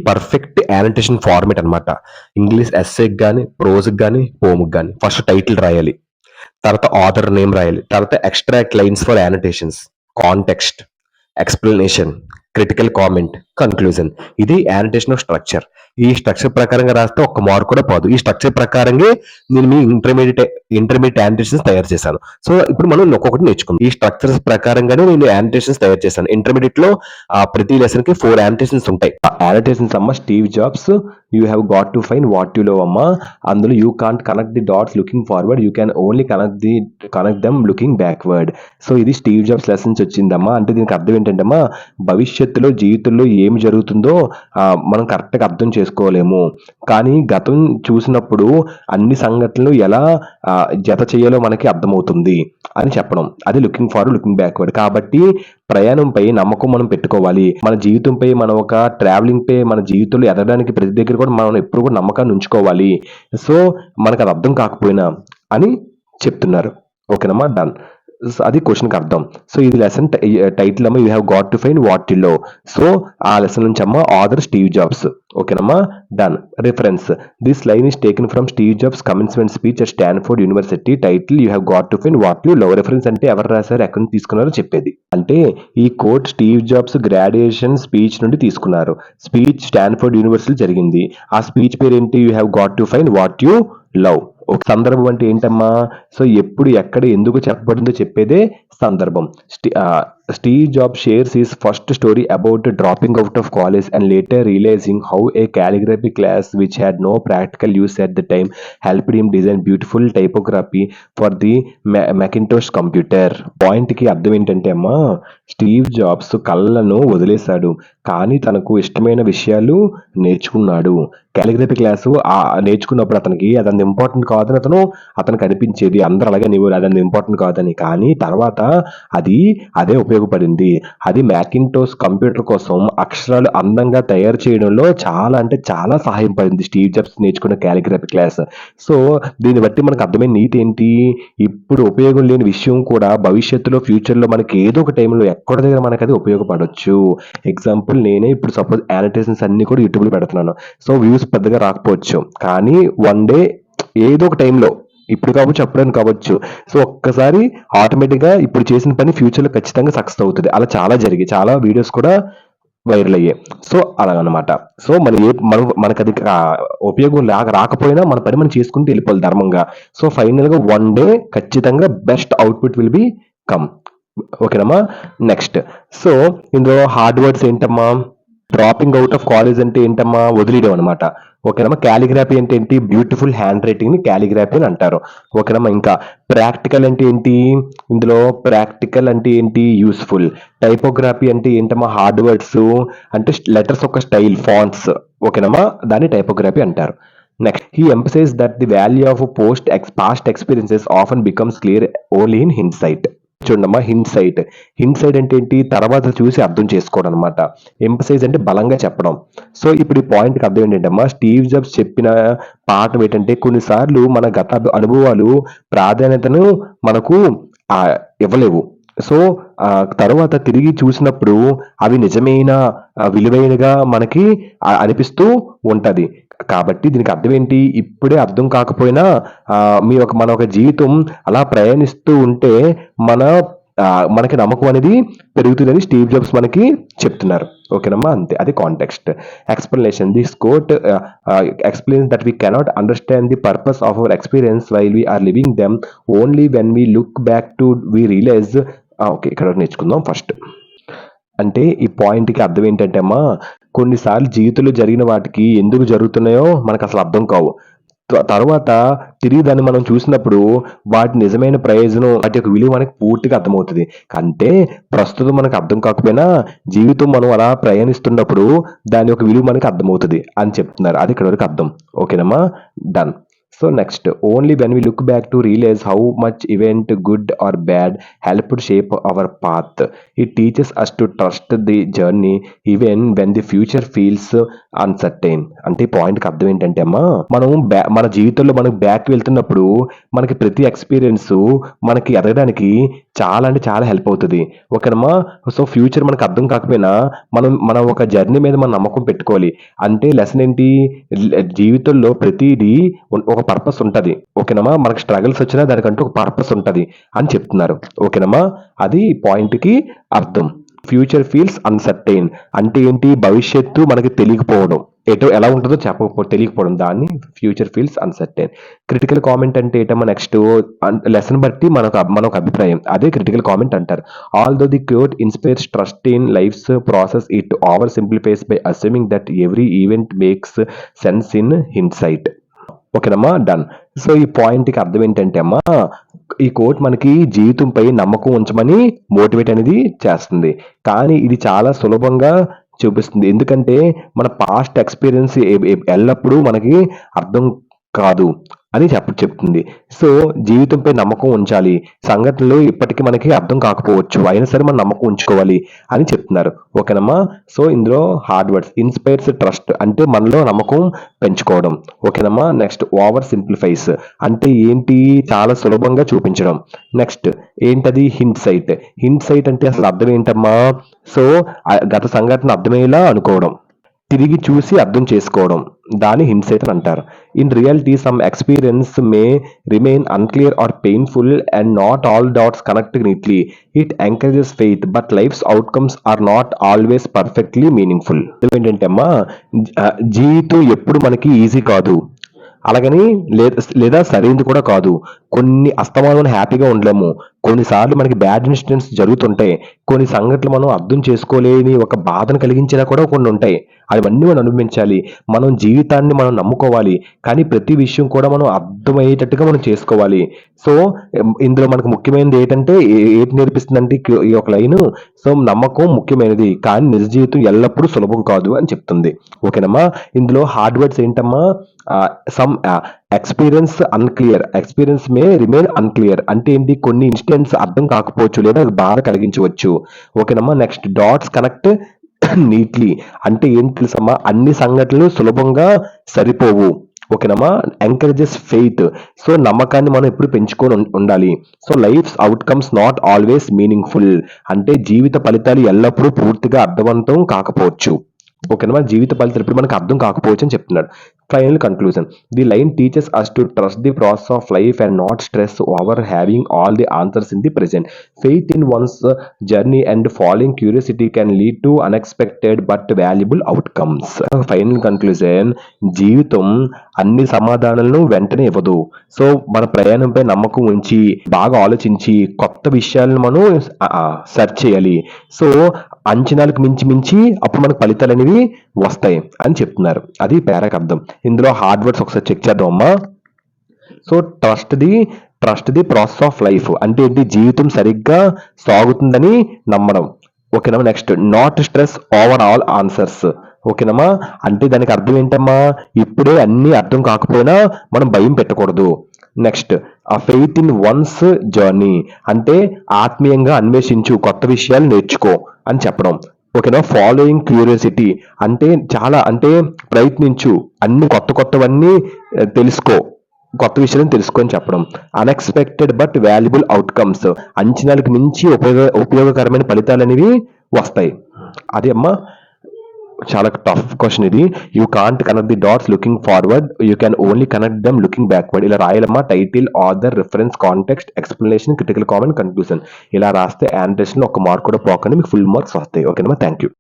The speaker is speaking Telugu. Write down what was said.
పర్ఫెక్ట్ యానిటేషన్ ఫార్మేట్ అనమాట. ఇంగ్లీష్ ఎస్సేకి గాని, ప్రోజ్‌కి గాని, పోమ్‌కి గాని ఫస్ట్ టైటిల్ రాయాలి. తర్వాత ఆథర్ నేమ్ రాయాలి. తర్వాత extract lines for యానిటేషన్స్, context, explanation, critical comment, conclusion. ఇది యానిటేషన్ ఆఫ్ స్ట్రక్చర్. ఈ స్ట్రక్చర్ ప్రకారంగా రాస్తే ఒక్క మార్క్ కూడా పోదు. ఈ స్ట్రక్చర్ ప్రకారంగా నేను మీ ఇంటర్మీడియేట్ యానిటేషన్స్ తయారు చేశాను. సో ఇప్పుడు మనం ఒక్కొక్కటి నేర్చుకుందాం. ఈ స్ట్రక్చర్స్ ప్రకారంగానే నేను యానిటేషన్స్ తయారు చేశాను. ఇంటర్మీడియట్ లో ప్రతి లెసన్ కి 4 యానిటేషన్స్ ఉంటాయి. యానిటేషన్స్ అమ్మ Steve jobs you have got to find what you love అమ్మ. అందులో you can't connect the dots looking forward, you can only connect them looking backward. So ఇది స్టీవ్ జాబ్స్ లెసన్స్ వచ్చిందమ్మా. అంటే దీనికి అర్థం ఏంటంటే అమ్మా, భవిష్యత్తులో జీవితంలో ఏమి జరుగుతుందో మనం కరెక్ట్గా అర్థం చేసుకోలేము, కానీ గతం చూసినప్పుడు అన్ని సంఘటనలు ఎలా జత చేయాలో మనకి అర్థమవుతుంది అని చెప్పడం. అది లుకింగ్ ఫార్వర్డ్, లుకింగ్ బ్యాక్వర్డ్. కాబట్టి ప్రయాణంపై నమ్మకం మనం పెట్టుకోవాలి. మన జీవితంపై, మన ఒక ట్రావెలింగ్ పై, మన జీవితంలో ఎదగడానికి ప్రతి దగ్గర కూడా మనం ఎప్పుడు కూడా నమ్మకాన్ని ఉంచుకోవాలి. సో మనకు అది అర్థం కాకపోయినా అని చెప్తున్నారు. ఓకేనమ్మా, డన్. అది క్వశ్చన్కి అర్థం. సో ఇది లెసన్ టైటిల్ అమ్మా, you have got to find what you love. So ఆ లెసన్ నుంచి అమ్మా ఆథర్ స్టీవ్ జాబ్స్. ఓకేనమ్మా, done. Reference, this line is taken from Steve Jobs commencement speech at Stanford University. Title you have got to find what you love. Reference అంటే ఎవరు రాశారు, ఎక్కడి నుంచి తీసుకున్నారో చెప్పేది. అంటే ఈ quote Steve Jobs graduation speech నుండి తీసుకున్నారు. స్పీచ్ స్టాన్ఫోర్డ్ యూనివర్సిటీ జరిగింది. ఆ స్పీచ్ పేరు ఏంటి, you have got to find what you love. ఒక సందర్భం అంటే ఏంటమ్మా, సో ఎప్పుడు ఎక్కడ ఎందుకు చెప్పబడిందో చెప్పేదే సందర్భం. Steve Job shares his first story about dropping out of college and later realising how a calligraphy class which had no practical use at the time helped him design beautiful typography for the Macintosh computer. పాయింట్కి అర్థం ఏంటంటే అమ్మా, స్టీవ్ జాబ్స్ కళ్ళను వదిలేశాడు, కానీ తనకు ఇష్టమైన విషయాలు నేర్చుకున్నాడు. కాలిగ్రఫీ క్లాసు నేర్చుకున్నప్పుడు అతనికి అదంత ఇంపార్టెంట్ కాదని అతనికి అనిపించేది. అందరూ అలాగే నీవు అదంత ఇంపార్టెంట్ కాదని, కానీ తర్వాత అదే ఉపయోగపడింది. అది మ్యాకింటోష్ కంప్యూటర్ కోసం అక్షరాలు అందంగా తయారు చేయడంలో చాలా అంటే చాలా సహాయపడింది స్టీవ్ జాబ్స్ నేర్చుకున్న కాలిగ్రఫీ క్లాస్. సో దీన్ని బట్టి మనకు అర్థమైన నీతి ఏంటి, ఇప్పుడు ఉపయోగం లేని విషయం కూడా భవిష్యత్తులో ఫ్యూచర్లో మనకి ఏదో ఒక టైంలో ఎక్కడ దగ్గర మనకి అది ఉపయోగపడవచ్చు. ఎగ్జాంపుల్, నేనే ఇప్పుడు సపోజ్ యానిటేషన్స్ అన్ని కూడా యూట్యూబ్లో పెడుతున్నాను. సో వ్యూస్ పెద్దగా రాకపోవచ్చు, కానీ వన్ డే ఏదో ఒక టైంలో, ఇప్పుడు కావచ్చు అప్పుడని కావచ్చు, సో ఒక్కసారి ఆటోమేటిక్గా ఇప్పుడు చేసిన పని ఫ్యూచర్లో ఖచ్చితంగా సక్సెస్ అవుతుంది. అలా చాలా జరిగాయి, చాలా వీడియోస్ కూడా వైరల్ అయ్యాయి. సో అలాగనమాట. సో మనకు అది ఉపయోగం రాకపోయినా మన పని మనం చేసుకుంటూ వెళ్ళిపోవాలి ధర్మంగా. సో ఫైనల్గా వన్ డే ఖచ్చితంగా best output will be come. ఓకేనమ్మా, నెక్స్ట్. సో ఇందులో హార్డ్ వర్డ్స్ ఏంటమ్మా, డ్రాపింగ్ అవుట్ ఆఫ్ కాలేజ్ అంటే ఏంటమ్మా, వదిలేయడం అనమాట. ఓకేనమ్మా, క్యాలిగ్రఫీ అంటే ఏంటి, బ్యూటిఫుల్ హ్యాండ్ రైటింగ్ ని క్యాలిగ్రఫీ అని అంటారు. ఓకేనమ్మా, ఇంకా ప్రాక్టికల్ అంటే ఏంటి, ఇందులో ప్రాక్టికల్ అంటే ఏంటి, యూస్ఫుల్. టైపోగ్రఫీ అంటే ఏంటమ్మా, హార్డ్ వర్డ్స్ అంటే లెటర్స్ ఒక స్టైల్, ఫాంట్స్. ఓకేనమ్మా, దాన్ని టైపోగ్రఫీ అంటారు. Next, he emphasize that the value of past experiences often becomes clear only in hindsight. చూడమ్మా, హిండ్సైట్ అంటే ఏంటి, తర్వాత చూసి అర్థం చేసుకోవడం అనమాట. ఎంపసైజ్ అంటే బలంగా చెప్పడం. సో ఇప్పుడు ఈ పాయింట్కి అర్థం ఏంటంటే అమ్మా, స్టీవ్ జాబ్స్ చెప్పిన పాఠం ఏంటంటే, కొన్నిసార్లు మన గత అనుభవాలు ప్రాధాన్యతను మనకు ఇవ్వలేవు. సో తర్వాత తిరిగి చూసినప్పుడు అవి నిజమైన విలువైనగా మనకి అనిపిస్తూ ఉంటది. కాబట్టి దీనికి అర్థం ఏంటి, ఇప్పుడే అర్థం కాకపోయినా మన ఒక జీవితం అలా ప్రయాణిస్తూ ఉంటే మనకి నమ్మకం అనేది పెరుగుతుందని స్టీవ్ జాబ్స్ మనకి చెప్తున్నారు. ఓకేనమ్మా, అంతే, అది context. Explanation, this quote explains that we cannot understand the purpose of our experience while we are living them, only when we look back to we realise. Okay, ఇక్కడ నేర్చుకుందాం ఫస్ట్. అంటే ఈ పాయింట్కి అర్థం ఏంటంటే అమ్మా, కొన్నిసార్లు జీవితంలో జరిగిన వాటికి ఎందుకు జరుగుతున్నాయో మనకు అసలు అర్థం కావు. తర్వాత తిరిగి దాన్ని మనం చూసినప్పుడు వాటి నిజమైన ప్రయోజనం, వాటి యొక్క విలువ మనకి పూర్తిగా అర్థమవుతుంది. అంటే ప్రస్తుతం మనకు అర్థం కాకపోయినా జీవితం మనం అలా ప్రయాణిస్తున్నప్పుడు దాని యొక్క విలువ మనకి అర్థమవుతుంది అని చెప్తున్నారు. అది ఇక్కడ వరకు అర్థం. ఓకేనమ్మా, done. So next only when we look back to realise how much event good or bad helped shape our path. It teaches us to trust the journey even when the future feels uncertain. అంటే ఈ పాయింట్కి అర్థం ఏంటంటే అమ్మా, మనం మన జీవితంలో మనం బ్యాక్ వెళ్తున్నప్పుడు మనకి ప్రతి ఎక్స్పీరియన్స్ మనకి ఎదగడానికి చాలా అంటే చాలా హెల్ప్ అవుతుంది. ఓకేనమ్మా. సో ఫ్యూచర్ మనకు అర్థం కాకపోయినా మనం ఒక జర్నీ మీద మనం నమ్మకం పెట్టుకోవాలి. అంటే లెసన్ ఏంటి, జీవితంలో ప్రతిదీ ఒక పర్పస్ ఉంటది. ఓకేనమ్మా. మనకు స్ట్రగుల్స్ వచ్చినా దానికంటూ ఒక పర్పస్ ఉంటది అని చెప్తున్నారు. ఓకేనమ్మా. అది పాయింట్ కి అర్థం. ఫ్యూచర్ ఫీల్స్ అన్సర్టైన్ అంటే ఏంటి, భవిష్యత్తు మనకి తెలియకపోవడం, ఎలా ఉంటుందో తెలియకపోవడం, దాన్ని future feels uncertain. Critical comment అంటే ఏంటమ్మా, నెక్స్ట్ లెసన్ బట్టి మనకు అభిప్రాయం, అదే క్రిటికల్ కామెంట్ అంటారు. Although the quote inspires trust in life's process, it oversimplifies by assuming that every event makes sense in hindsight. ఓకేనమ్మా, డన్. సో ఈ పాయింట్కి అర్థం ఏంటంటే అమ్మా, ఈ కోట్ మనకి జీవితంపై నమ్మకం ఉంచమని మోటివేట్ అనేది చేస్తుంది. కానీ ఇది చాలా సులభంగా చూపిస్తుంది. ఎందుకంటే మన పాస్ట్ ఎక్స్పీరియన్స్ ఎల్లప్పుడూ మనకి అర్థం కాదు అని చెప్తుంది. సో జీవితంపై నమ్మకం ఉంచాలి. సంఘటనలు ఇప్పటికీ మనకి అర్థం కాకపోవచ్చు, అయినా సరే మనం నమ్మకం ఉంచుకోవాలి అని చెప్తున్నారు. ఓకేనమ్మా. సో ఇందులో హార్డ్ వర్డ్స్, ఇన్స్పైర్స్ ట్రస్ట్ అంటే మనలో నమ్మకం పెంచుకోవడం. ఓకేనమ్మా. నెక్స్ట్ ఓవర్ సింప్లిఫైస్ అంటే ఏంటి, చాలా సులభంగా చూపించడం. నెక్స్ట్ ఏంటది, హింట్ సైట్ అంటే అసలు అర్థం ఏంటమ్మా, సో గత సంఘటన అర్థమయ్యేలా అనుకోవడం, తిరిగి చూసి అర్థం చేసుకోవడం, దాన్ని హింసైట్ అని అంటారు. In reality some experience may remain unclear or painful and not all dots connect neatly. It encourages faith but life's outcomes are not always perfectly meaningful. ఏంటంటే అమ్మా, జీవితం ఎప్పుడు మనకి ఈజీ కాదు, అలాగని లేదా సరైనది కూడా కాదు. కొన్ని అస్తమానం హ్యాపీగా ఉండలేము. కొన్నిసార్లు మనకి బ్యాడ్ ఇన్సిడెంట్స్ జరుగుతుంటాయి. కొన్ని సంఘటనలు మనం అర్థం చేసుకోలేని ఒక బాధను కలిగించినా కూడా కొన్ని ఉంటాయి. అవన్నీ మనం అనుభవించాలి. మనం జీవితాన్ని మనం నమ్ముకోవాలి. కానీ ప్రతి విషయం కూడా మనం అర్థమయ్యేటట్టుగా మనం చేసుకోవాలి. సో ఇందులో మనకు ముఖ్యమైనది ఏంటంటే, ఏంటి నేర్పిస్తుందంటే ఈ ఒక లైన్, సో నమ్మకం ముఖ్యమైనది కానీ నిజ జీవితం ఎల్లప్పుడూ సులభం కాదు అని చెప్తుంది. ఓకేనమ్మా. ఇందులో హార్డ్ వర్డ్స్ ఏంటమ్మా, some experience may remain unclear అంటే ఏంటి, కొన్ని ఇన్సిడెంట్స్ అర్థం కాకపోవచ్చు లేదా అది బాధ కలిగించవచ్చు. ఓకేనమ్మా. నెక్స్ట్ డాట్స్ కనెక్ట్ నీట్లీ అంటే ఏంటి తెలుసమ్మా, అన్ని సంఘటనలు సులభంగా సరిపోవు. ఓకేనమ్మా. ఎంకరేజెస్ ఫెయిత్ సో నమ్మకాన్ని మనం ఎప్పుడు పెంచుకొని ఉండాలి. So life's outcomes not always meaningful అంటే జీవిత ఫలితాలు ఎల్లప్పుడూ పూర్తిగా అర్థవంతం కాకపోవచ్చు. ఓకేనమ్మా. జీవిత ఫలితాలు ఇప్పుడు మనకు అర్థం కాకపోవచ్చు అని చెప్తున్నాడు. Final conclusion, the line teaches us to trust the process of life and not stress over having all the answers in the present. Faith in one's journey and following curiosity can lead to unexpected but valuable outcomes. Final conclusion, జీవితం అన్ని సమాధానాలను వెంటనే ఇవ్వదు. సో మన ప్రయాణంపై నమ్మకం ఉంచి బాగా ఆలోచించి కొత్త విషయాలను మనం సెర్చ్ చేయాలి. సో అంచనాలకు మించి అప్పుడు మనకు ఫలితాలు అనేవి వస్తాయి అని చెప్తున్నారు. అది పేరాకు అర్థం. ఇందులో హార్డ్ వర్డ్స్ ఒకసారి చెక్ చేద్దాం అమ్మా. So trust the process of life అంటే ఏంటి, జీవితం సరిగ్గా సాగుతుందని నమ్మడం. ఓకేనమ్మా. Next not stress over all answers. ఓకేనమ్మా. అంటే దానికి అర్థం ఏంటమ్మా, ఇప్పుడే అన్ని అర్థం కాకపోయినా మనం భయం పెట్టకూడదు. Next faith in one's journey అంటే ఆత్మీయంగా అన్వేషించు, కొత్త విషయాలు నేర్చుకో అని చెప్పడం. ఓకేనా. ఫాలోయింగ్ క్యూరియాసిటీ అంటే ప్రయత్నించు, అన్ని కొత్తవన్నీ తెలుసుకో, కొత్త విషయాలను తెలుసుకో అని చెప్పడం. అన్ఎక్స్పెక్టెడ్ బట్ వాల్యుబుల్ అవుట్కమ్స్ అంచనాలకు మించి ఉపయోగకరమైన ఫలితాలు అనేవి వస్తాయి. అదే అమ్మా, చాలా టఫ్ క్వశ్చన్ ఇది. You can't connect the dots looking forward, you can only connect them looking backward. ఇలా రాయాలమ్మా. Title, author, reference, context, explanation, critical comment, conclusion. ఇలా రాస్తే యానిటేషన్ లో ఒక మార్క్ కూడా పోకండి, మీకు ఫుల్ మార్క్స్ వస్తాయి. ఓకేనమ్మా. Thank you.